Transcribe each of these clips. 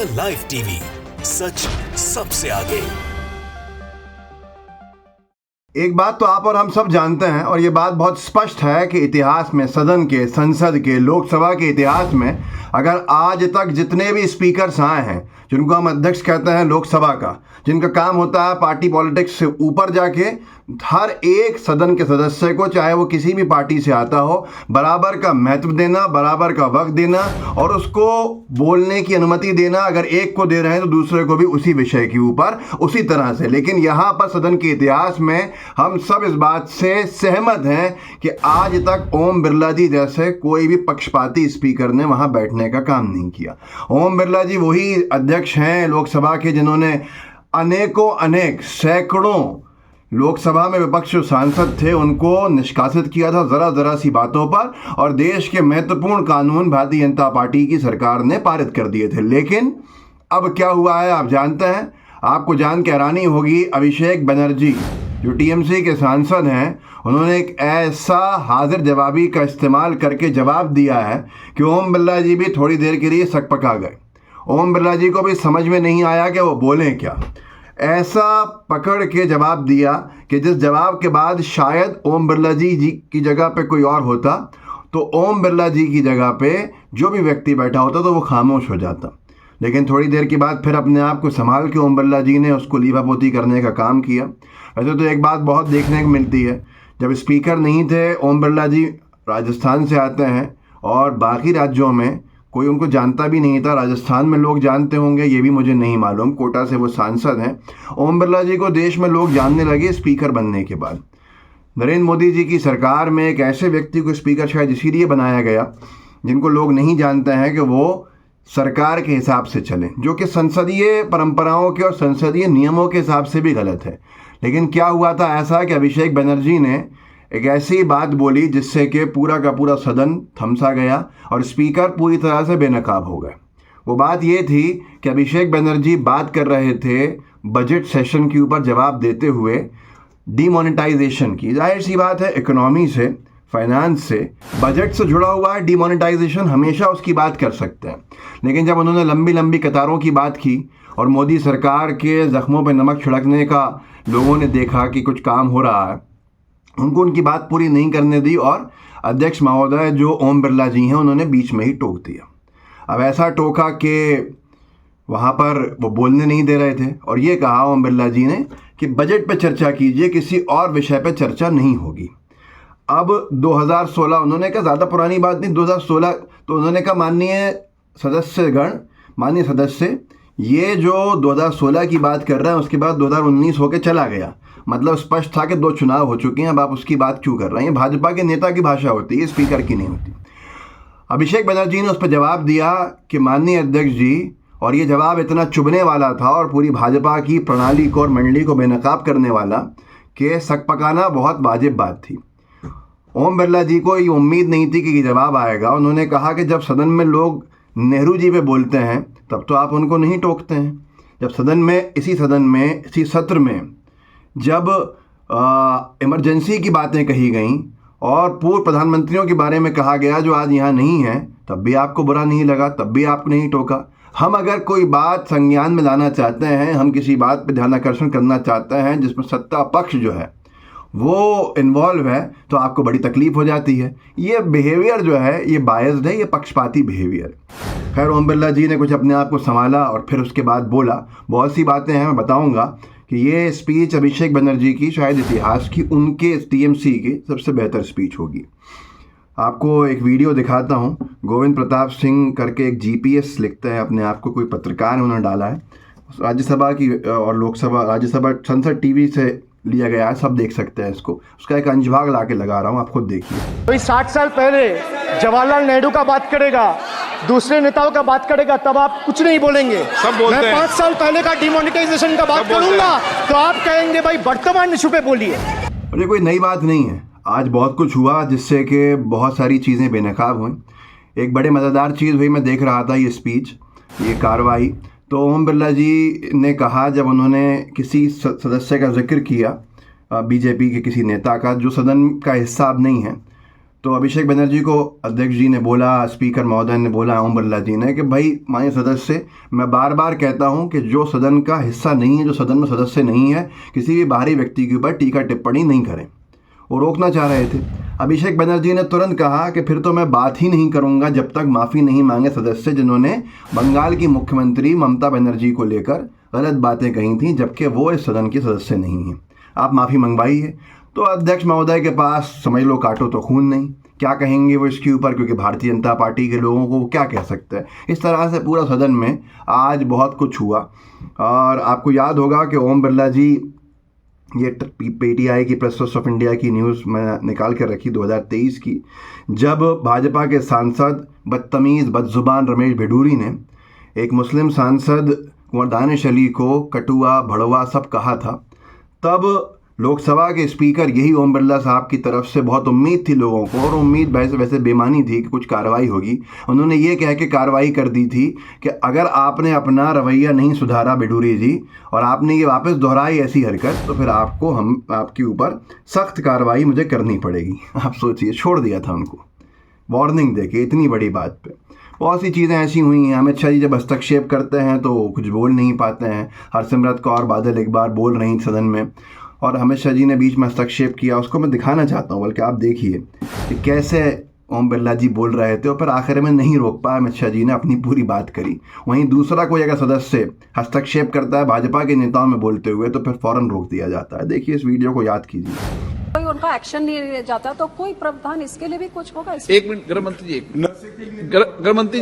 The live TV, सच सबसे आगे। एक बात तो आप और हम सब जानते हैं, और ये बात बहुत स्पष्ट है कि इतिहास में, सदन के, संसद के, लोकसभा के इतिहास में अगर आज तक जितने भी स्पीकर्स आए हैं, जिनको हम अध्यक्ष कहते हैं लोकसभा का, जिनका काम होता है पार्टी पॉलिटिक्स से ऊपर जाके हर एक सदन के सदस्य को, चाहे वो किसी भी पार्टी से आता हो, बराबर का महत्व देना, बराबर का वक्त देना और उसको बोलने की अनुमति देना। अगर एक को दे रहे हैं तो दूसरे को भी उसी विषय के ऊपर उसी तरह से। लेकिन यहाँ पर सदन के इतिहास में हम सब इस बात से सहमत हैं कि आज तक ओम बिरला जी जैसे कोई भी पक्षपाती स्पीकर ने वहाँ बैठने का काम नहीं किया। ओम बिरला जी वही अध्यक्ष हैं लोकसभा के जिन्होंने अनेक सैकड़ों लोकसभा में विपक्ष जो सांसद थे उनको निष्कासित किया था ज़रा सी बातों पर, और देश के महत्वपूर्ण कानून भारतीय जनता पार्टी की सरकार ने पारित कर दिए थे। लेकिन अब क्या हुआ है आप जानते हैं। आपको जान के हैरानी होगी, अभिषेक बनर्जी जो टीएमसी के सांसद हैं, उन्होंने एक ऐसा हाजिर जवाबी का इस्तेमाल करके जवाब दिया है कि ओम बिरला जी भी थोड़ी देर के लिए सकपका गए। ओम बिरला जी को भी समझ में नहीं आया कि वो बोलें क्या। ऐसा पकड़ के जवाब दिया कि जिस जवाब के बाद शायद ओम बिरला जी की जगह पे कोई और होता तो ओम बिरला जी की जगह पे जो भी व्यक्ति बैठा होता तो वो खामोश हो जाता। लेकिन थोड़ी देर के बाद फिर अपने आप को संभाल के ओम बिरला जी ने उसको लीभापोती करने का काम किया। वैसे तो एक बात बहुत देखने को मिलती है, जब स्पीकर नहीं थे, ओम बिरला जी राजस्थान से आते हैं और बाकी राज्यों में कोई उनको जानता भी नहीं था। राजस्थान में लोग जानते होंगे, ये भी मुझे नहीं मालूम, कोटा से वो सांसद हैं। ओम बिरला जी को देश में लोग जानने लगे स्पीकर बनने के बाद। नरेंद्र मोदी जी की सरकार में एक ऐसे व्यक्ति को स्पीकर शायद इसीलिए बनाया गया जिनको लोग नहीं जानते हैं कि वो सरकार के हिसाब से चलें, जो कि संसदीय परंपराओं के और संसदीय नियमों के हिसाब से भी गलत है। लेकिन क्या हुआ था ऐसा कि अभिषेक बनर्जी ने एक ऐसी बात बोली जिससे कि पूरा का पूरा सदन थमसा गया और स्पीकर पूरी तरह से बेनकाब हो गए। वो बात ये थी कि अभिषेक बनर्जी बात कर रहे थे बजट सेशन के ऊपर जवाब देते हुए डीमोनेटाइजेशन की। जाहिर सी बात है, इकोनॉमी से, फाइनेंस से, बजट से जुड़ा हुआ है, डीमोनेटाइजेशन हमेशा उसकी बात कर सकते हैं। लेकिन जब उन्होंने लंबी कतारों की बात की और मोदी सरकार के ज़ख्मों पर नमक छिड़कने का लोगों ने देखा कि कुछ काम हो रहा है, उनको उनकी बात पूरी नहीं करने दी और अध्यक्ष महोदय जो ओम बिरला जी हैं उन्होंने बीच में ही टोक दिया। अब ऐसा टोका कि वहाँ पर वो बोलने नहीं दे रहे थे और ये कहा ओम बिरला जी ने कि बजट पे चर्चा कीजिए, किसी और विषय पे चर्चा नहीं होगी। अब 2016 उन्होंने कहा, ज़्यादा पुरानी बात नहीं, 2016 तो उन्होंने कहा माननीय सदस्य ये जो 2016 की बात कर रहे हैं उसके बाद 2019 होके चला गया। मतलब स्पष्ट था कि 2 चुनाव हो चुके हैं, अब आप उसकी बात क्यों कर रहे हैं। भाजपा के नेता की भाषा होती है, स्पीकर की नहीं होती। अभिषेक बनर्जी ने उस पर जवाब दिया कि माननीय अध्यक्ष जी, और ये जवाब इतना चुभने वाला था और पूरी भाजपा की प्रणाली को और मंडली को बेनकाब करने वाला कि सकपकाना बहुत वाजिब बात थी। ओम बिरला जी को ये उम्मीद नहीं थी कि ये जवाब आएगा। उन्होंने कहा कि जब सदन में लोग नेहरू जी पे बोलते हैं तब तो आप उनको नहीं टोकते हैं। जब इसी सत्र में जब इमरजेंसी की बातें कही गईं और पूर्व प्रधानमंत्रियों के बारे में कहा गया जो आज यहाँ नहीं है, तब भी आपको बुरा नहीं लगा, तब भी आपने नहीं टोका। हम अगर कोई बात संज्ञान में लाना चाहते हैं, हम किसी बात पर ध्यानाकर्षण करना चाहते हैं जिसमें सत्ता पक्ष जो है वो इन्वॉल्व है, तो आपको बड़ी तकलीफ हो जाती है। ये बिहेवियर जो है ये बायस्ड है, ये पक्षपाती बिहेवियर। खैर, ओम बिरला जी ने कुछ अपने आप को संभाला और फिर उसके बाद बोला। बहुत सी बातें हैं, मैं बताऊंगा कि ये स्पीच अभिषेक बनर्जी की शायद इतिहास की, उनके टीएमसी की सबसे बेहतर स्पीच होगी। आपको एक वीडियो दिखाता हूँ। गोविंद प्रताप सिंह करके एक जीपीएस लिखते हैं अपने आप को, कोई पत्रकार है, उन्होंने डाला है। राज्यसभा की और राज्यसभा संसद टीवी से लिया गया है, सब देख सकते हैं इसको। उसका एक अंशभाग ला के लगा रहा हूँ, आप खुद देखिए। कोई 60 साल पहले जवाहरलाल नेहरू का बात करेगा, दूसरे नेताओं का बात करेगा, तब आप कुछ नहीं बोलेंगे। सब बोलते मैं हैं। 5 साल पहले का डिमोनेटाइजेशन का बात करूंगा तो आप कहेंगे भाई वर्तमान इशू पे बोलिए। और ये कोई नई बात नहीं है, आज बहुत कुछ हुआ जिससे कि बहुत सारी चीज़ें बेनकाब हुई। एक बड़े मज़ेदार चीज़ हुई, मैं देख रहा था ये स्पीच, ये कार्रवाई। तो ओम बिरला जी ने कहा, जब उन्होंने किसी सदस्य का जिक्र किया बीजेपी के किसी नेता का जो सदन का हिस्सा अब नहीं है, तो अभिषेक बनर्जी को अध्यक्ष जी ने बोला, स्पीकर महोदय ने बोला, ओम बिरला जी ने, कि भाई माननीय सदस्य, मैं बार बार कहता हूं कि जो सदन का हिस्सा नहीं है, जो सदन में सदस्य नहीं है, किसी भी बाहरी व्यक्ति के ऊपर टीका टिप्पणी नहीं करें। वो रोकना चाह रहे थे। अभिषेक बनर्जी ने तुरंत कहा कि फिर तो मैं बात ही नहीं करूंगा जब तक माफ़ी नहीं मांगे सदस्य जिन्होंने बंगाल की मुख्यमंत्री ममता बनर्जी को लेकर गलत बातें कही थी, जबकि वो इस सदन के सदस्य नहीं हैं। आप माफ़ी मंगवाइए। तो अध्यक्ष महोदय के पास समझ लो काटो तो खून नहीं, क्या कहेंगे वो इसके ऊपर, क्योंकि भारतीय जनता पार्टी के लोगों को क्या कह सकते हैं। इस तरह से पूरा सदन में आज बहुत कुछ हुआ। और आपको याद होगा कि ओम बिरला जी, ये पीटीआई की प्रेस ट्रस्ट ऑफ इंडिया की न्यूज़ मैं निकाल कर रखी 2023 की, जब भाजपा के सांसद बदतमीज़ बदजुबान रमेश भिडूरी ने एक मुस्लिम सांसद कुंवर दानिश अली को कटुआ भड़वा सब कहा था, तब लोकसभा के स्पीकर यही ओम बिरला साहब की तरफ से बहुत उम्मीद थी लोगों को, और उम्मीद वैसे बेमानी थी कि कुछ कार्रवाई होगी। उन्होंने ये कह के कार्रवाई कर दी थी कि अगर आपने अपना रवैया नहीं सुधारा भिडूरी जी, और आपने ये वापस दोहराई ऐसी हरकत, तो फिर आपके ऊपर सख्त कार्रवाई मुझे करनी पड़ेगी। आप सोचिए, छोड़ दिया था उनको वार्निंग दे के इतनी बड़ी बात पे। बहुत सी चीज़ें ऐसी हुई हैं। अमित शाह जी जब हस्तक्षेप करते हैं तो कुछ बोल नहीं पाते हैं। हरसिमरत कौर बादल एक बार बोल रही थी सदन में, और अमित शाह जी ने बीच में हस्तक्षेप किया। उसको मैं दिखाना चाहता हूँ, बल्कि आप देखिए कि कैसे ओम बिरला जी बोल रहे थे, और फिर आखिर में नहीं रोक पाया, अमित शाह जी ने अपनी पूरी बात करी। वहीं दूसरा कोई अगर सदस्य हस्तक्षेप करता है भाजपा के नेताओं में बोलते हुए, तो फिर फौरन रोक दिया जाता है। देखिए इस वीडियो को याद कीजिए। कोई उनका एक्शन नहीं लिया जाता तो कोई प्रावधान इसके लिए भी कुछ होगा? एक मिनट गृह मंत्री जी, गृह मंत्री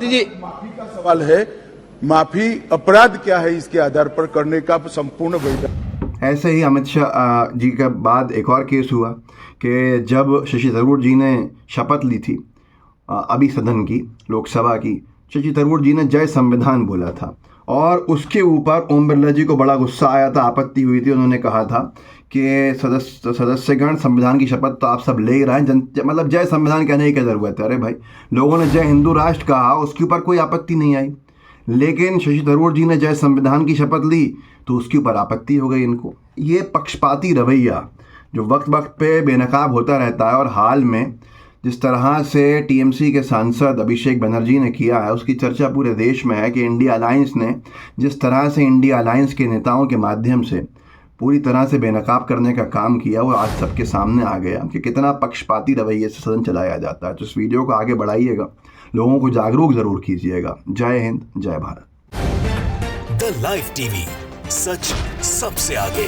जी, माफी का सवाल है। माफी अपराध क्या है, इसके आधार पर करने का संपूर्ण वैधानिक। ऐसे ही अमित शाह जी के बाद एक और केस हुआ कि जब शशि थरूर जी ने शपथ ली थी अभी सदन की, लोकसभा की, शशि थरूर जी ने जय संविधान बोला था, और उसके ऊपर ओम बिरला जी को बड़ा गुस्सा आया था, आपत्ति हुई थी। उन्होंने कहा था कि सदस्यगण संविधान की शपथ तो आप सब ले ही रहे हैं, मतलब जय संविधान कहने की क्या ज़रूरत है। अरे भाई, लोगों ने जय हिंदू राष्ट्र कहा, उसके ऊपर कोई आपत्ति नहीं आई, लेकिन शशि थरूर जी ने जय संविधान की शपथ ली तो उसके ऊपर आपत्ति हो गई इनको। ये पक्षपाती रवैया जो वक्त वक्त पे बेनकाब होता रहता है, और हाल में जिस तरह से टीएमसी के सांसद अभिषेक बनर्जी ने किया है, उसकी चर्चा पूरे देश में है कि इंडिया अलायंस ने जिस तरह से इंडिया अलायंस के नेताओं के माध्यम से पूरी तरह से बेनकाब करने का काम किया, वो आज सबके सामने आ गया कि कितना पक्षपाती रवैये से सदन चलाया जाता है। तो इस वीडियो को आगे बढ़ाइएगा, लोगों को जागरूक जरूर कीजिएगा। जय हिंद, जय भारत। द लाइव टीवी, सच सबसे आगे।